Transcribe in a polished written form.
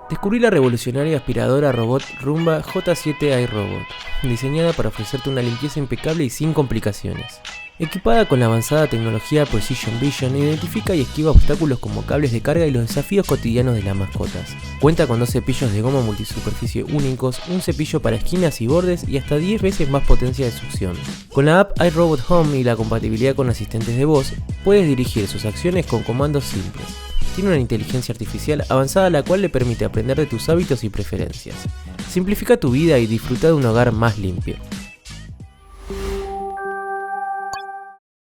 Descubrí la revolucionaria aspiradora robot Roomba J7 iRobot, diseñada para ofrecerte una limpieza impecable y sin complicaciones. Equipada con la avanzada tecnología Precision Vision, identifica y esquiva obstáculos como cables de carga y los desafíos cotidianos de las mascotas. Cuenta con 2 cepillos de goma multisuperficie únicos, un cepillo para esquinas y bordes y hasta 10 veces más potencia de succión. Con la app iRobot Home y la compatibilidad con asistentes de voz, puedes dirigir sus acciones con comandos simples. Tiene una inteligencia artificial avanzada la cual le permite aprender de tus hábitos y preferencias. Simplifica tu vida y disfruta de un hogar más limpio.